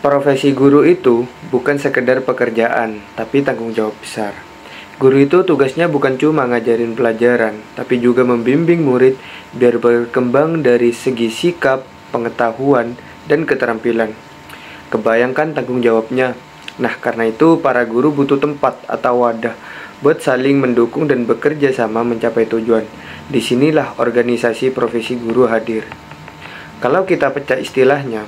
Profesi guru itu bukan sekedar pekerjaan, tapi tanggung jawab besar. Guru itu tugasnya bukan cuma ngajarin pelajaran, tapi juga membimbing murid biar berkembang dari segi sikap, pengetahuan, dan keterampilan. Kebayangkan tanggung jawabnya. Nah, karena itu para guru butuh tempat atau wadah buat saling mendukung dan bekerja sama mencapai tujuan. Disinilah organisasi profesi guru hadir. Kalau kita pecah istilahnya,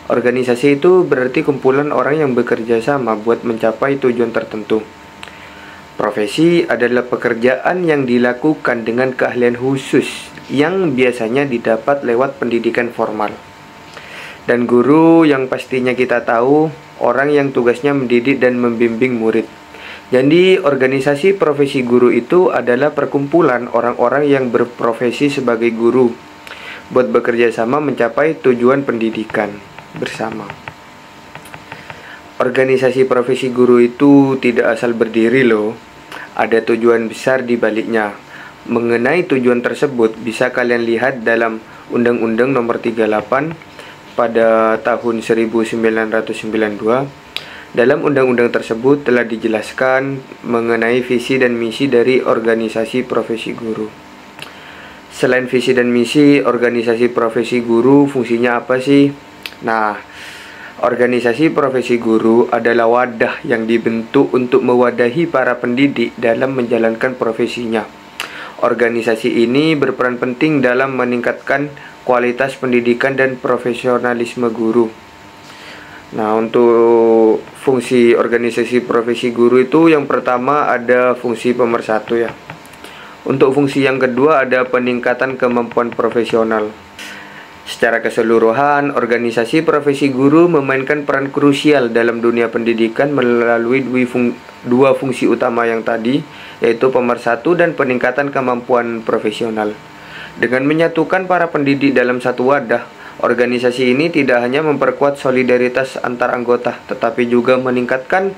organisasi itu berarti kumpulan orang yang bekerja sama buat mencapai tujuan tertentu. Profesi adalah pekerjaan yang dilakukan dengan keahlian khusus yang biasanya didapat lewat pendidikan formal. Dan guru yang pastinya kita tahu, orang yang tugasnya mendidik dan membimbing murid. Jadi, organisasi profesi guru itu adalah perkumpulan orang-orang yang berprofesi sebagai guru buat bekerja sama mencapai tujuan pendidikan bersama. Organisasi profesi guru itu tidak asal berdiri loh. Ada tujuan besar di baliknya. Mengenai tujuan tersebut bisa kalian lihat dalam Undang-Undang Nomor 38 pada tahun 1992. Dalam undang-undang tersebut telah dijelaskan mengenai visi dan misi dari organisasi profesi guru. Selain visi dan misi, organisasi profesi guru fungsinya apa sih? Nah, organisasi profesi guru adalah wadah yang dibentuk untuk mewadahi para pendidik dalam menjalankan profesinya. Organisasi ini berperan penting dalam meningkatkan kualitas pendidikan dan profesionalisme guru. Nah, untuk fungsi organisasi profesi guru itu yang pertama ada fungsi pemersatu ya. Untuk fungsi yang kedua ada peningkatan kemampuan profesional. Secara keseluruhan, organisasi profesi guru memainkan peran krusial dalam dunia pendidikan melalui dua fungsi utama yang tadi, yaitu pemersatu dan peningkatan kemampuan profesional. Dengan menyatukan para pendidik dalam satu wadah, organisasi ini tidak hanya memperkuat solidaritas antar anggota, tetapi juga meningkatkan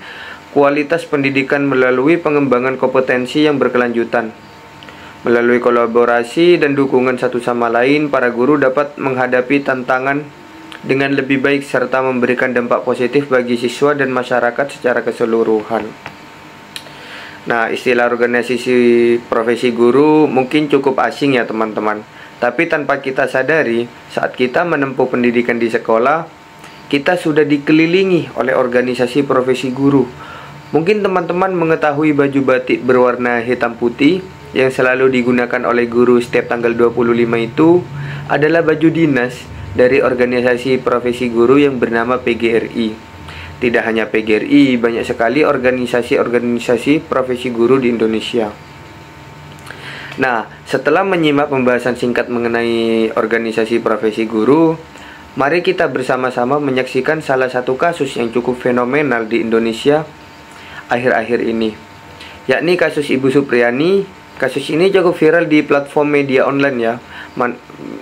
kualitas pendidikan melalui pengembangan kompetensi yang berkelanjutan. Melalui kolaborasi dan dukungan satu sama lain, para guru dapat menghadapi tantangan dengan lebih baik serta memberikan dampak positif bagi siswa dan masyarakat secara keseluruhan. Nah, istilah organisasi profesi guru mungkin cukup asing ya teman-teman. Tapi tanpa kita sadari, saat kita menempuh pendidikan di sekolah, kita sudah dikelilingi oleh organisasi profesi guru. Mungkin teman-teman mengetahui baju batik berwarna hitam putih yang selalu digunakan oleh guru setiap tanggal 25 itu adalah baju dinas dari organisasi profesi guru yang bernama PGRI. Tidak hanya PGRI, banyak sekali organisasi-organisasi profesi guru di Indonesia. Nah, setelah menyimak pembahasan singkat mengenai organisasi profesi guru, mari kita bersama-sama menyaksikan salah satu kasus yang cukup fenomenal di Indonesia akhir-akhir ini, yakni kasus Ibu Supriyani. Kasus ini cukup viral di platform media online ya,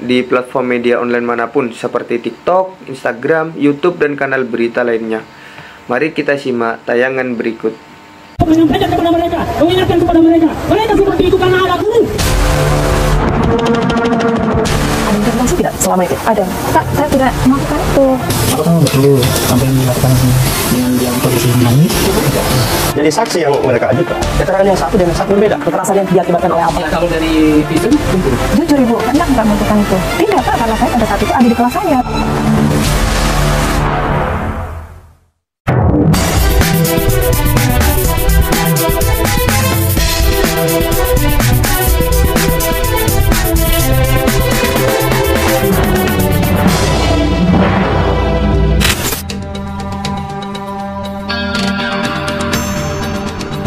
di platform media online manapun seperti TikTok, Instagram, YouTube, dan kanal berita lainnya. Mari kita simak tayangan berikut. Menyampaikan kepada mereka, mengingatkan kepada mereka, mereka seperti itu karena ada guru. Ada informasi tidak selama itu? Ada. Kak, saya tidak melakukan itu. Apakah betul sampai melakukan dengan yang kondisi menangis? Jadi saksi yang mereka ajukan, keterangan yang satu dan yang satu berbeda. Kekerasan yang diakibatkan oleh apa? Kalau dari visum, Jujur Ibu, Anda nggak melakukan itu. Tidak Pak, karena saya pada saat itu ada di kelas saya.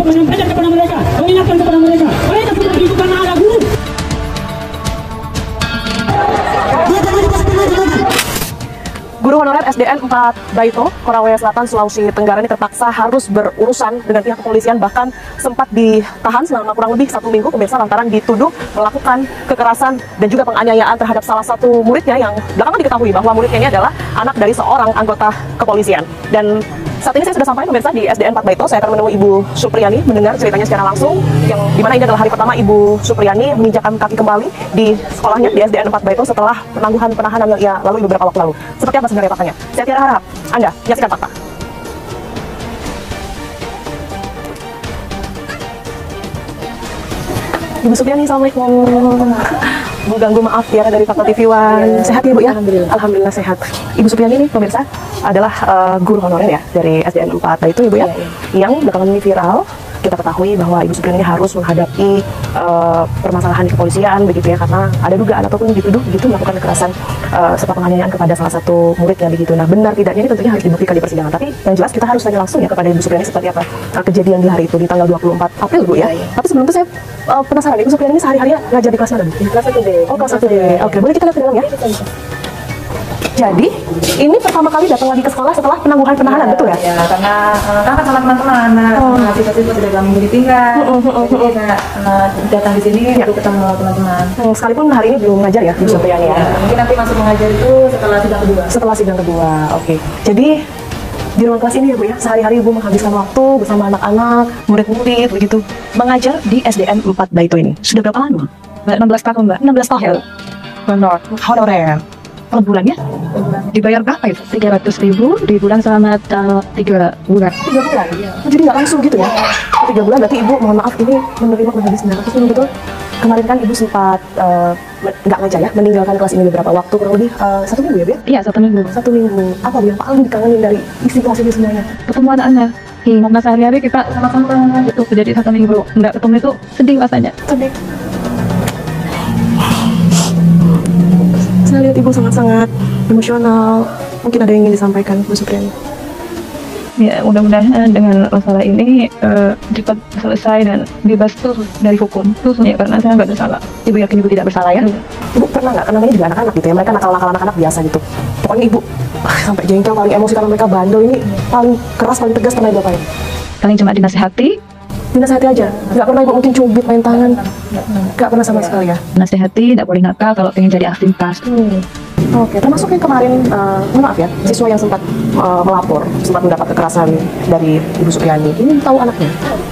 menyampaikan kepada mereka, mengingatkan kepada mereka, mereka seperti itu karena ada guru. Guru honorer SDN 4 Baito, Korawe Selatan, Sulawesi Tenggara ini terpaksa harus berurusan dengan pihak kepolisian, bahkan sempat ditahan selama kurang lebih 1 minggu pemirsa lantaran dituduh melakukan kekerasan dan juga penganiayaan terhadap salah satu muridnya yang belakangan diketahui bahwa muridnya ini adalah anak dari seorang anggota kepolisian. Dan Saat ini saya sudah sampai pemirsa di SDN 4 Baito. Saya akan menemui Ibu Supriyani, mendengar ceritanya secara langsung, yang dimana ini adalah hari pertama Ibu Supriyani menginjakkan kaki kembali di sekolahnya di SDN 4 Baito setelah penangguhan penahanan yang ia lalui beberapa waktu lalu. Seperti apa sebenarnya faktanya? Saya tidak harap Anda menyaksikan fakta. Ibu Supriyani, Assalamualaikum. Bu ganggu, maaf ya dari Fakta TV One. Sehat ya Bu ya? Alhamdulillah sehat. Ibu Supriyani ini pemirsa adalah guru honorer ya dari SDN 4 Baito ya Bu ya. Yang belakangan ini viral. Kita ketahui bahwa Ibu Supriyani ini harus menghadapi permasalahan di kepolisian begitu ya, karena ada dugaan ataupun dituduh begitu melakukan kekerasan serta penganiayaan kepada salah satu muridnya begitu. Nah, benar tidaknya ini tentunya harus dibuktikan di persidangan. Tapi yang jelas kita harus tanya langsung ya kepada Ibu Supriyani seperti apa kejadian di hari itu di tanggal 24 April Bu ya. Tapi sebelum itu saya penasaran, Ibu Supriyani ini sehari-harinya ngajar di kelas mana? Di kelas 1D. Oh, kelas 1D. Oke, boleh kita lihat ke dalam ya? Jadi, ini pertama kali datang lagi ke sekolah setelah penangguhan penahanan, betul ya? Ya, karena kan sama teman-teman, siswa-siswa sudah 2 minggu ditinggal, jadi saya datang di sini untuk ketemu teman-teman. Sekalipun hari ini belum ngajar ya, Ibu Supriyani ya? Mungkin nanti masuk mengajar itu setelah sidang kedua. Setelah sidang kedua, oke. Jadi, di ruang kelas ini ya Bu ya, sehari-hari Ibu menghabiskan waktu bersama anak-anak, murid-murid begitu, mengajar di SDN 4 Baito ini. Sudah berapa lama? 16 tahun, Mbak. 16 tahun. Benar. Honorer. Per bulannya? Dibayar berapa itu? 300.000 di bulan selama 3 bulan. 3 bulan? Jadi nggak langsung gitu ya? 3 bulan berarti Ibu, mohon maaf, ini menerima kurang lebih 900.000 betul? Kemarin kan Ibu sempat nggak ngajar ya, meninggalkan kelas ini beberapa waktu, kurang lebih 1 minggu ya Bu? Iya, 1 minggu. 1 minggu. Apa Bu yang paling dikangenin dari isi kelas ini semuanya? Ketemu anak-anak. Karena sehari-hari kita sama-sama itu jadi 1 minggu nggak ketemu itu sedih rasanya. Sedih. Saya lihat Ibu sangat-sangat emosional. Mungkin ada yang ingin disampaikan, Bu Supriyani? Ya, mudah-mudahan dengan masalah ini cepat selesai dan bebas tuh dari hukum. Ya, karena saya nggak bersalah. Ibu yakin Ibu tidak bersalah ya? Ibu pernah nggak, karena ini juga anak-anak gitu ya, mereka nakal-nakal anak-anak biasa gitu. Pokoknya Ibu sampai jengkel, paling emosi karena mereka bandel, ini paling keras, paling tegas pernah Ibu apain? Paling cuma dinasihati. Dinasihati aja? Nggak pernah Ibu mungkin cubit, main tangan? Nggak pernah sama sekali ya? Nasihati, tidak boleh nakal kalau pengen jadi aktivitas. Oke, termasuk yang kemarin, maaf ya, siswa yang sempat melapor, sempat mendapat kekerasan dari Ibu Supriyani. Ini tahu anaknya?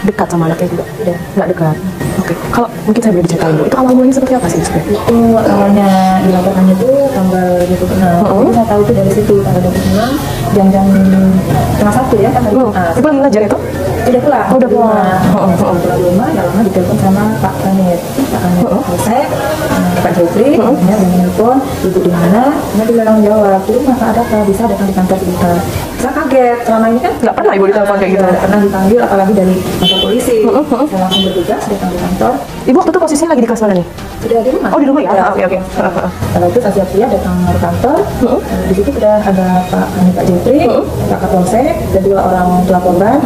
Dekat sama anaknya juga? Tidak, nggak dekat. Oke, kalau mungkin saya boleh diceritain Bu, itu awal mulanya seperti apa sih Bu Supriyani? Itu awalnya dilaporkannya itu tanggal 26. Jadi saya tahu itu dari situ tanggal 26 jam-jam setengah 1 ya kan hari Jumat. Ibu lagi ngajar itu? Udah pulang. Oh, udah pulang. Pulang di rumah, ya lama ditelepon sama Pak Kanit. Pak Kanit Polsek, Pak Jepri, kemudian menelpon, Ibu di mana? Dia bilang jawab, jadi masa ada apa bisa datang di kantor sebentar. Saya kaget, selama ini kan Nggak pernah Ibu ditelepon kayak gitu? nggak pernah dipanggil, apalagi dari kantor polisi. Saya langsung bertugas datang di kantor. Ibu waktu itu posisinya lagi di kelas mana nih? Sudah di rumah. Oh, di rumah ya? Oke. Kalau itu saya siap-siap datang ke kantor. Di situ sudah ada Pak Jepri, Pak Kapolsek, dan 2 orang tua korban.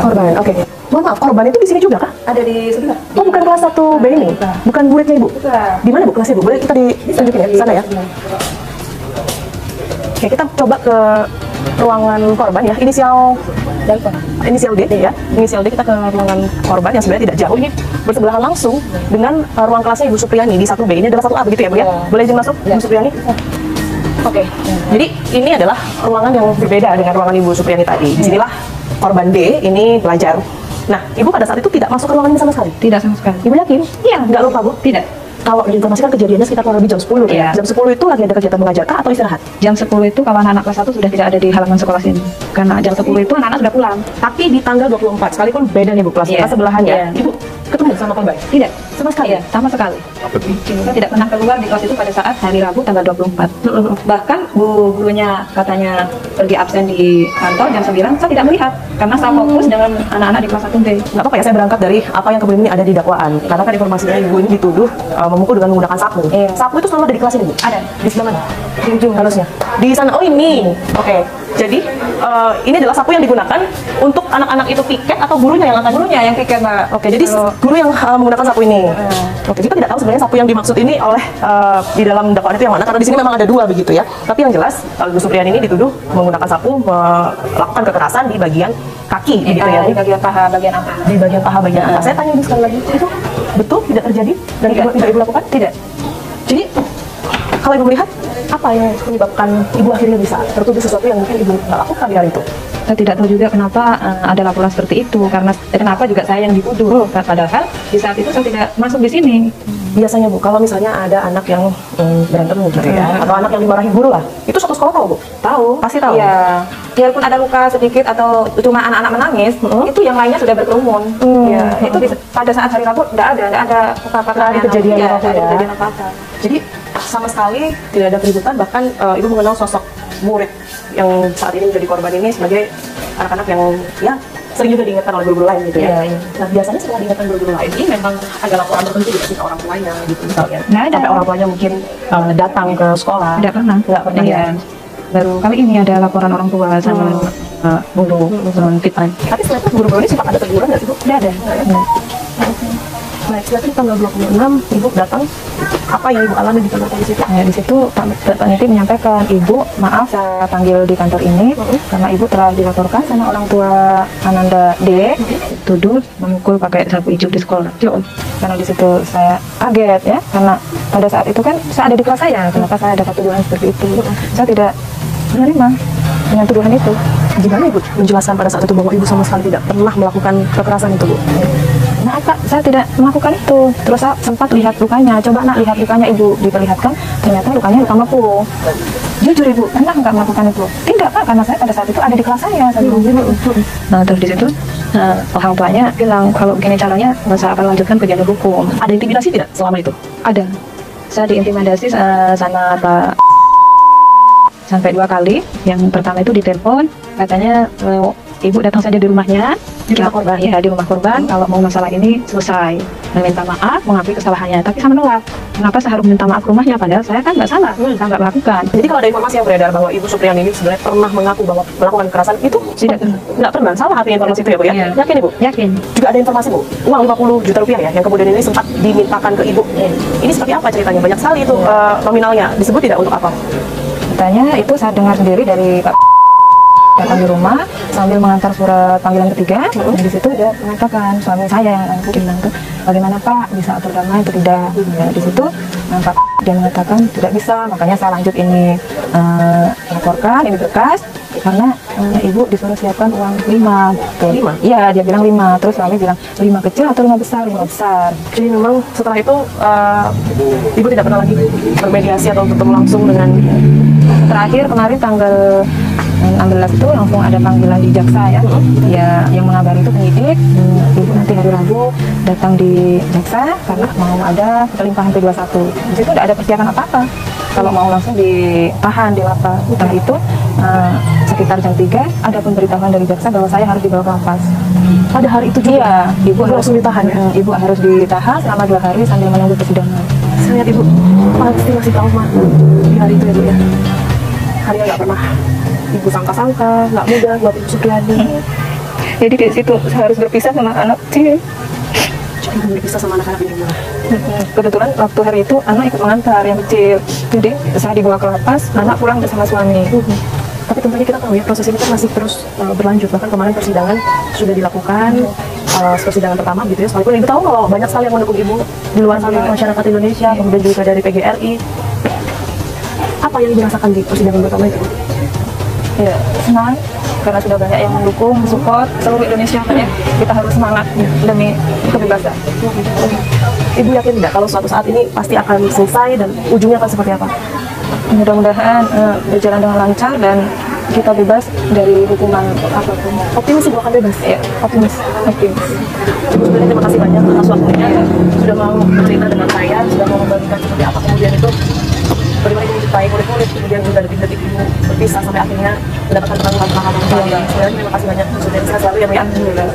Korban, oke. Mohon maaf, korban itu di sini juga kah? Ada di sebelah. Oh, bukan kelas 1B ini? Bukan muridnya Ibu? Bukan. Di mana Bu kelasnya Bu? Boleh kita ditunjukin ya, di sana ya? Oke, kita coba ke ruangan korban ya. Inisial D ya. Inisial D, kita ke ruangan korban yang sebenarnya tidak jauh. Ini bersebelahan langsung dengan ruang kelasnya Ibu Supriyani di 1B. Ini adalah 1A begitu ya Bu ya? Boleh izin masuk Ibu Supriyani? Oke, jadi ini adalah ruangan yang berbeda dengan ruangan Ibu Supriyani tadi. Di sinilah korban D ini belajar. Nah, Ibu pada saat itu tidak masuk ke ruangan ini sama sekali? Tidak sama sekali. Ibu yakin? Iya. Nggak lupa Bu? Tidak. Kalau diinformasikan kejadiannya sekitar kurang lebih jam 10 ya? Iya. Jam 10 itu lagi ada kegiatan mengajar kah atau istirahat? Jam 10 itu kawan anak kelas 1 sudah tidak ada di halaman sekolah sini. Karena jam 10 itu anak-anak sudah pulang. Tapi di tanggal 24, sekalipun beda nih Bu, kelas Iya. sebelahan ya? Iya. Ibu ketemu sama korban? Tidak. Sama sekali? Iya, sama sekali. Kita tidak pernah keluar di kelas itu pada saat hari Rabu tanggal 24. Bahkan gurunya katanya pergi absen di kantor jam 9, saya tidak melihat karena saya fokus dengan anak-anak di kelas 1B. Nggak apa-apa ya, saya berangkat dari apa yang kemudian ini ada di dakwaan. Karena kan informasinya Ibu ini dituduh memukul dengan menggunakan sapu. Iya. Sapu itu selalu ada di kelas ini Bu? Ada. Di sebelah mana? Di ujung harusnya. Di sana. Oh ini. Oke. Jadi ini adalah sapu yang digunakan untuk anak-anak itu piket atau gurunya yang akan? Gurunya yang piket, Mbak. Oke, jadi guru yang menggunakan sapu ini. Oke, kita tidak tahu sebenarnya sapu yang dimaksud ini oleh di dalam dakwaan itu yang mana, karena di sini memang ada 2 begitu ya. Tapi yang jelas Ibu Supriyani ini dituduh menggunakan sapu melakukan kekerasan di bagian kaki begitu ya. Di bagian paha, bagian apa? Di bagian paha, bagian atas. Saya tanya Ibu sekali lagi, itu betul tidak terjadi dan tidak Ibu lakukan? Tidak. Jadi Kalau ibu melihat, apa yang menyebabkan ibu akhirnya bisa tertuduh sesuatu yang mungkin ibu nggak lakukan di hari itu? Saya tidak tahu juga kenapa ada laporan seperti itu, karena kenapa juga saya yang dituduh. Padahal di saat itu saya tidak masuk di sini. Biasanya Bu, kalau misalnya ada anak yang berantem gitu ya, atau anak yang dimarahi guru lah, itu satu sekolah tahu Bu? Tahu, Pasti tahu. Iya. Biarpun ada luka sedikit atau cuma anak-anak menangis, itu yang lainnya sudah berkerumun. Ya, itu pada saat hari Rabu tidak ada apa-apa, Nggak ada kejadian ya, apa-apa nggak ada ya. kejadian apa-apa. Jadi sama sekali tidak ada keributan, bahkan ibu mengenal sosok murid yang saat ini menjadi korban ini sebagai anak-anak yang ya sering juga diingatkan oleh guru-guru lain gitu ya. Iya. Nah biasanya setelah diingatkan guru-guru lain ini memang ada laporan tertentu juga sih ke orang tuanya gitu misalnya. Nggak ada. Sampai orang tuanya mungkin datang ke sekolah. Tidak pernah. Nggak pernah Iya. ya. Baru kali ini ada laporan orang tua sama guru sama Fitman. Tapi setelah itu guru-guru ini sempat ada teguran nggak sih Bu? Tidak ada. Baik, setelah itu tanggal 26 ibu datang, apa yang ibu alami di kantor polisi itu? Nah, di situ Pak Niti menyampaikan, Ibu, maaf saya panggil di kantor ini karena Ibu telah dilaporkan sama orang tua Ananda D tuduh memukul pakai sapu ijuk di sekolah. Karena di situ saya kaget ya, karena pada saat itu kan saya ada di kelas saya, kenapa saya dapat tuduhan seperti itu? Saya tidak menerima dengan tuduhan itu. Gimana ibu menjelaskan pada saat itu bahwa ibu sama sekali tidak pernah melakukan kekerasan itu Bu? Nah, Pak, saya tidak melakukan itu. Terus saya sempat lihat lukanya. Coba nak lihat lukanya, Ibu diperlihatkan. Ternyata lukanya luka melepuh. Jujur Ibu, Anda nggak melakukan itu? Tidak Pak, karena saya pada saat itu ada di kelas saya bilang gitu. Nah, terus di situ orang tuanya bilang kalau begini caranya saya akan lanjutkan ke jalur hukum. Ada intimidasi tidak selama itu? Ada. Saya diintimidasi sama Pak sampai 2 kali. Yang pertama itu ditelepon, katanya Ibu datang saja di rumahnya, Di rumah korban? Ya, di rumah korban. Kalau mau masalah ini selesai, meminta maaf, mengakui kesalahannya. Tapi saya menolak. Kenapa saya harus minta maaf ke rumahnya? Padahal saya kan nggak salah, saya nggak melakukan. Jadi kalau ada informasi yang beredar bahwa Ibu Supriyani ini sebenarnya pernah mengaku bahwa melakukan kekerasan itu Tidak. nggak pernah. Salah artinya informasi itu ya Bu ya? Iya. Yakin Ibu? Yakin. Juga ada informasi Bu, uang 50 juta rupiah ya, yang kemudian ini sempat dimintakan ke Ibu. Ini seperti apa ceritanya? Banyak sekali itu nominalnya. Disebut tidak untuk apa? Katanya itu saya dengar sendiri dari Pak datang di rumah sambil mengantar surat panggilan ketiga. Nah, di situ dia mengatakan suami saya yang bilang tuh, bagaimana Pak bisa atur damai atau tidak? Ya, di situ Pak dia mengatakan tidak bisa, makanya saya lanjut ini laporkan ini berkas karena Ibu disuruh siapkan uang 5. Iya, dia bilang 5. Terus suami bilang 5 kecil atau 5 besar? 5 besar. Jadi memang setelah itu Ibu tidak pernah lagi bermediasi atau bertemu langsung dengan Terakhir kemarin tanggal 16 itu langsung ada panggilan di jaksa ya. Ya, yang mengabari itu penyidik. Ibu nanti hari Rabu datang di jaksa karena mau ada pelimpahan P21. Di situ tidak ada persiapan apa-apa. Kalau mau langsung ditahan di lapas. Setelah itu sekitar jam 3 ada pemberitahuan dari jaksa bahwa saya harus dibawa ke lapas. pada hari itu juga. Iya, Ibu langsung ditahan ya. Ibu harus ditahan selama 2 hari sambil menunggu persidangan. Saya lihat Ibu pasti masih trauma di hari itu ya Bu ya. Hari yang nggak pernah Ibu sangka-sangka, nggak mudah buat Ibu Supriyani. Jadi di situ saya harus berpisah sama anak kecil. Jadi Ibu berpisah sama anak-anak ini. Kebetulan waktu hari itu anak ikut mengantar yang kecil. Jadi saya dibawa ke lapas, anak pulang bersama suami. Tapi tentunya kita tahu ya proses ini kan masih terus berlanjut. Bahkan kemarin persidangan sudah dilakukan, persidangan pertama gitu ya. Sekalipun Ibu tahu kalau banyak sekali yang mendukung Ibu di luar sana, masyarakat Indonesia, kemudian juga dari PGRI. Apa yang Ibu rasakan di persidangan pertama itu? Ya, senang karena sudah banyak yang mendukung, support seluruh Indonesia kan ya. Kita harus semangat demi kebebasan. Ibu yakin tidak kalau suatu saat ini pasti akan selesai dan ujungnya akan seperti apa? Mudah-mudahan berjalan dengan lancar dan kita bebas dari hukuman apapun. Optimis Ibu akan bebas? Ya, optimis. Sebenarnya terima kasih banyak atas waktunya, sudah mau bercerita dengan saya, sudah mau membagikan seperti apa kemudian itu bagaimana Ibu mencintai murid-murid, kemudian juga detik-detik Ibu berpisah sampai akhirnya mendapatkan pertolongan kembali. Sebenarnya terima kasih banyak, sudah sehat selalu ya Bu ya. Alhamdulillah.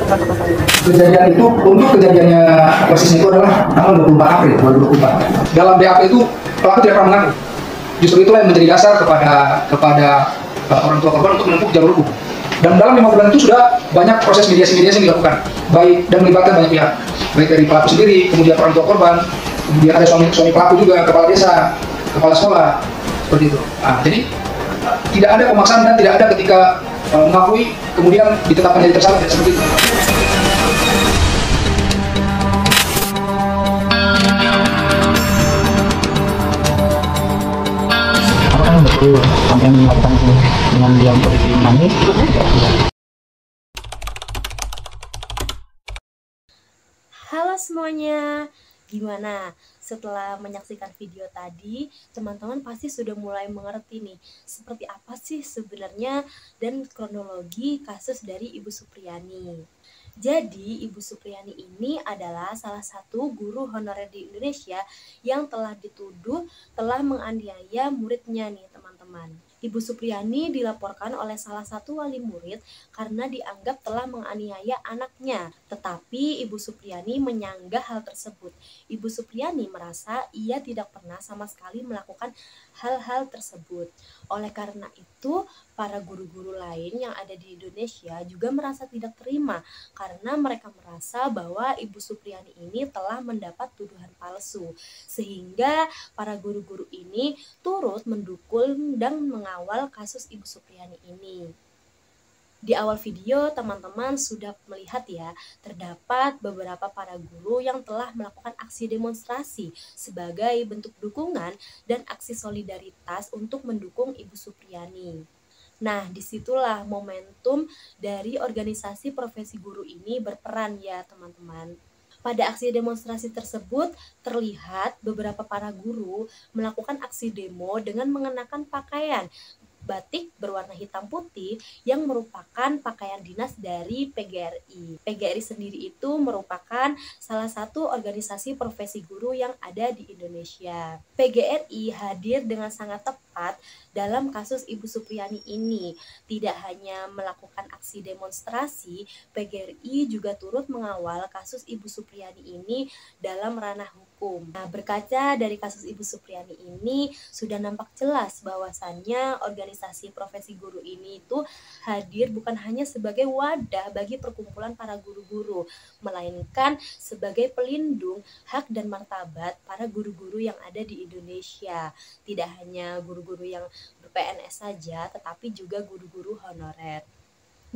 Kejadian itu, untuk kejadiannya persisnya itu adalah tanggal 24 April 2024. Dalam BAP itu pelaku tidak pernah mengaku. Justru itulah yang menjadi dasar kepada orang tua korban untuk menempuh jalur hukum. Dan dalam 5 bulan itu sudah banyak proses mediasi-mediasi yang dilakukan, baik dan melibatkan banyak pihak, baik dari pelaku sendiri, kemudian orang tua korban, kemudian ada suami pelaku juga, kepala desa, kepala sekolah, seperti itu. Nah, jadi tidak ada pemaksaan dan tidak ada ketika mengakui kemudian ditetapkan jadi tersangka seperti itu. itu sampai melakukan dengan dalam posisi menangis. Halo semuanya, gimana? Setelah menyaksikan video tadi, teman-teman pasti sudah mulai mengerti nih, seperti apa sih sebenarnya dan kronologi kasus dari Ibu Supriyani. Jadi, Ibu Supriyani ini adalah salah satu guru honorer di Indonesia yang telah dituduh telah menganiaya muridnya nih, teman-teman. Ibu Supriyani dilaporkan oleh salah satu wali murid karena dianggap telah menganiaya anaknya. Tetapi Ibu Supriyani menyanggah hal tersebut. Ibu Supriyani merasa ia tidak pernah sama sekali melakukan hal-hal tersebut. Oleh karena itu, para guru-guru lain yang ada di Indonesia juga merasa tidak terima karena mereka merasa bahwa Ibu Supriyani ini telah mendapat tuduhan palsu. Sehingga para guru-guru ini turut mendukung dan mengawal kasus Ibu Supriyani ini. Di awal video teman-teman sudah melihat ya, terdapat beberapa para guru yang telah melakukan aksi demonstrasi sebagai bentuk dukungan dan aksi solidaritas untuk mendukung Ibu Supriyani. Nah, disitulah momentum dari organisasi profesi guru ini berperan ya teman-teman. Pada aksi demonstrasi tersebut, terlihat beberapa para guru melakukan aksi demo dengan mengenakan pakaian batik berwarna hitam putih yang merupakan pakaian dinas dari PGRI. PGRI sendiri itu merupakan salah satu organisasi profesi guru yang ada di Indonesia. PGRI hadir dengan sangat tepat dalam kasus Ibu Supriyani ini. Tidak hanya melakukan aksi demonstrasi, PGRI juga turut mengawal kasus Ibu Supriyani ini dalam ranah hukum. Nah, berkaca dari kasus Ibu Supriyani ini, sudah nampak jelas bahwasannya organisasi profesi guru ini itu hadir bukan hanya sebagai wadah bagi perkumpulan para guru-guru, melainkan sebagai pelindung hak dan martabat para guru-guru yang ada di Indonesia. Tidak hanya guru-guru yang ber-PNS saja, tetapi juga guru-guru honorer.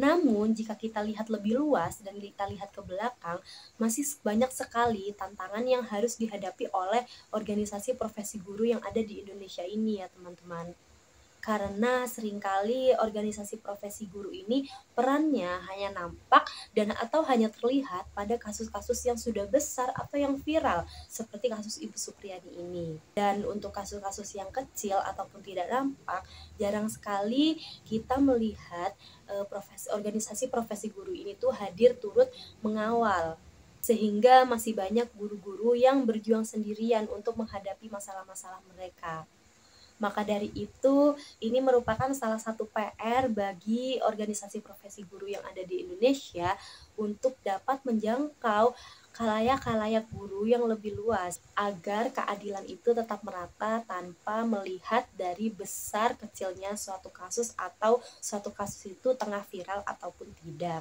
Namun, jika kita lihat lebih luas dan kita lihat ke belakang, masih banyak sekali tantangan yang harus dihadapi oleh organisasi profesi guru yang ada di Indonesia ini ya teman-teman. Karena seringkali organisasi profesi guru ini perannya hanya nampak dan atau hanya terlihat pada kasus-kasus yang sudah besar atau yang viral seperti kasus Ibu Supriyani ini. Dan untuk kasus-kasus yang kecil ataupun tidak nampak, jarang sekali kita melihat organisasi profesi guru ini tuh hadir turut mengawal. Sehingga masih banyak guru-guru yang berjuang sendirian untuk menghadapi masalah-masalah mereka. Maka dari itu, ini merupakan salah satu PR bagi organisasi profesi guru yang ada di Indonesia untuk dapat menjangkau khalayak-khalayak guru yang lebih luas agar keadilan itu tetap merata tanpa melihat dari besar kecilnya suatu kasus atau suatu kasus itu tengah viral ataupun tidak.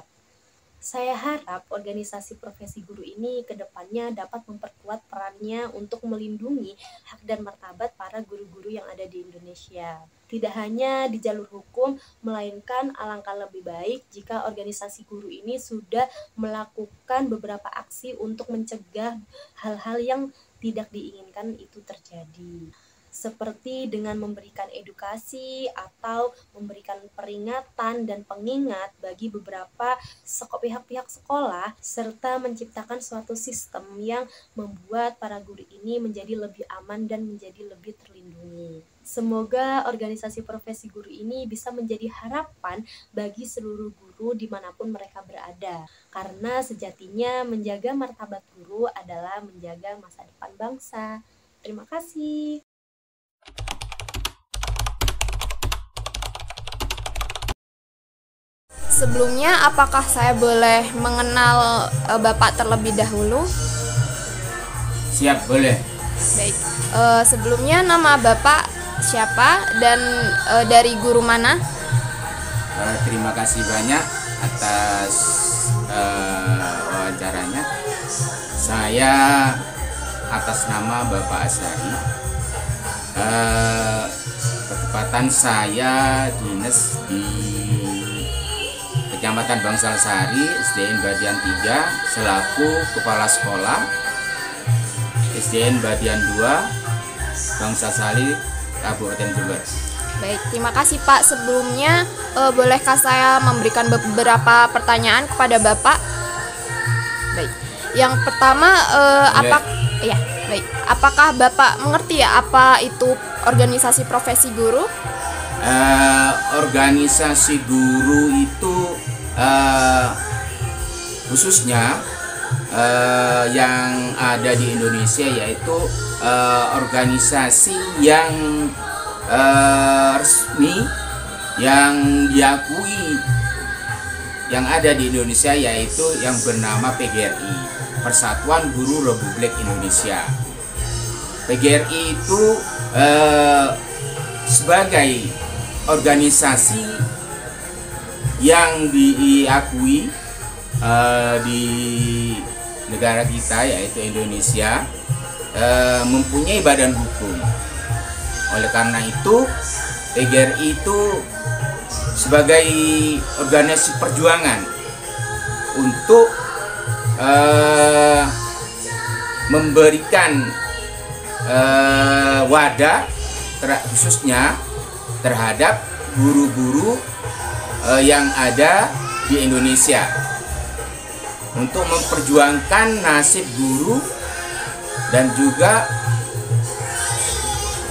Saya harap organisasi profesi guru ini ke depannya dapat memperkuat perannya untuk melindungi hak dan martabat para guru-guru yang ada di Indonesia. Tidak hanya di jalur hukum, melainkan alangkah lebih baik jika organisasi guru ini sudah melakukan beberapa aksi untuk mencegah hal-hal yang tidak diinginkan itu terjadi. Seperti dengan memberikan edukasi atau memberikan peringatan dan pengingat bagi beberapa pihak-pihak sekolah, serta menciptakan suatu sistem yang membuat para guru ini menjadi lebih aman dan menjadi lebih terlindungi. Semoga organisasi profesi guru ini bisa menjadi harapan bagi seluruh guru dimanapun mereka berada, karena sejatinya menjaga martabat guru adalah menjaga masa depan bangsa. Terima kasih. Sebelumnya, apakah saya boleh mengenal Bapak terlebih dahulu? Siap, boleh. Baik, sebelumnya nama Bapak siapa dan dari guru mana? Terima kasih banyak atas wawancaranya. Saya atas nama Bapak Azhari. Ketepatan saya dinas di Kecamatan Bangsal Sari, SDN Badian 3 selaku Kepala Sekolah SDN Badian 2 Bangsal Sari, Kabupaten Jember. Baik, terima kasih Pak. Sebelumnya bolehkah saya memberikan beberapa pertanyaan kepada Bapak? Baik. Yang pertama apakah Bapak mengerti ya apa itu organisasi profesi guru? Organisasi guru itu khususnya yang ada di Indonesia yaitu organisasi yang resmi yang diakui yang ada di Indonesia, yaitu yang bernama PGRI, Persatuan Guru Republik Indonesia. PGRI itu sebagai organisasi yang diakui di negara kita yaitu Indonesia, mempunyai badan hukum. Oleh karena itu PGRI itu sebagai organisasi perjuangan untuk memberikan wadah khususnya terhadap guru-guru yang ada di Indonesia untuk memperjuangkan nasib guru dan juga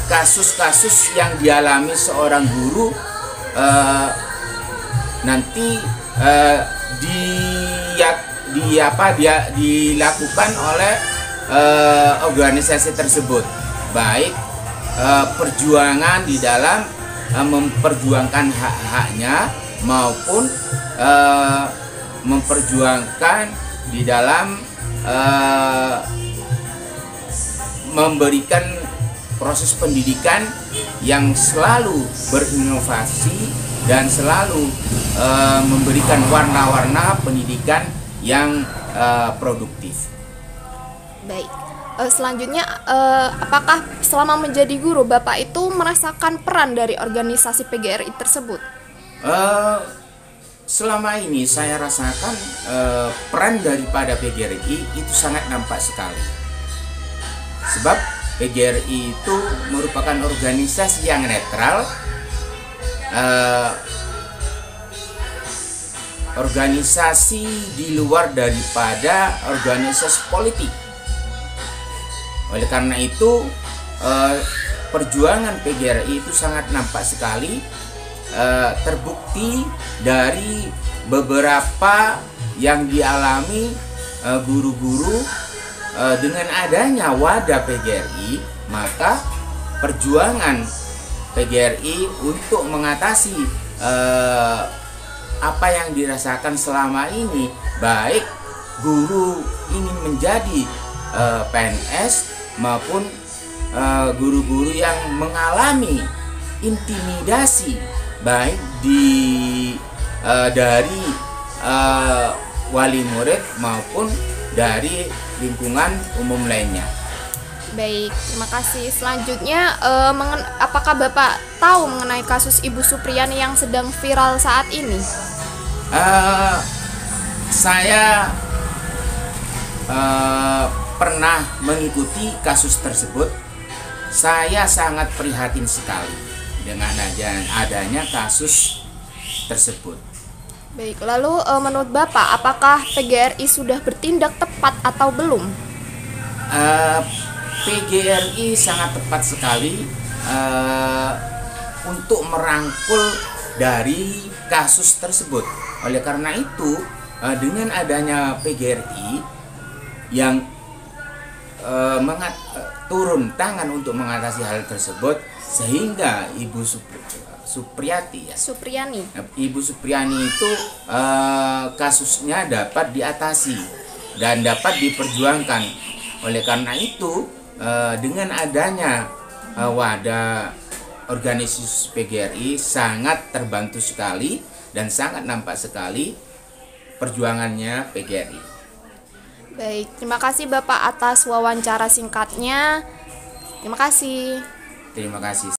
kasus-kasus yang dialami seorang guru nanti dilakukan oleh organisasi tersebut, baik perjuangan di dalam memperjuangkan hak-haknya maupun memperjuangkan di dalam memberikan proses pendidikan yang selalu berinovasi dan selalu memberikan warna-warna pendidikan yang produktif. Baik, selanjutnya apakah selama menjadi guru Bapak itu merasakan peran dari organisasi PGRI tersebut? Selama ini saya rasakan peran daripada PGRI itu sangat nampak sekali. Sebab PGRI itu merupakan organisasi yang netral, organisasi di luar daripada organisasi politik. Oleh karena itu perjuangan PGRI itu sangat nampak sekali, terbukti dari beberapa yang dialami guru-guru. Dengan adanya wadah PGRI, maka perjuangan PGRI untuk mengatasi apa yang dirasakan selama ini, baik guru ingin menjadi PNS maupun guru-guru yang mengalami intimidasi baik dari wali murid maupun dari lingkungan umum lainnya. Baik, terima kasih. Selanjutnya, apakah Bapak tahu mengenai kasus Ibu Supriani yang sedang viral saat ini? Saya pernah mengikuti kasus tersebut. Saya sangat prihatin sekali dengan adanya kasus tersebut. Baik, lalu menurut Bapak, apakah PGRI sudah bertindak tepat atau belum? PGRI sangat tepat sekali untuk merangkul dari kasus tersebut. Oleh karena itu, dengan adanya PGRI yang turun tangan untuk mengatasi hal tersebut, sehingga Ibu Ibu Supriani itu kasusnya dapat diatasi dan dapat diperjuangkan. Oleh karena itu, dengan adanya wadah organisasi PGRI sangat terbantu sekali dan sangat nampak sekali perjuangannya PGRI. Baik, terima kasih Bapak atas wawancara singkatnya. Terima kasih. Terima kasih.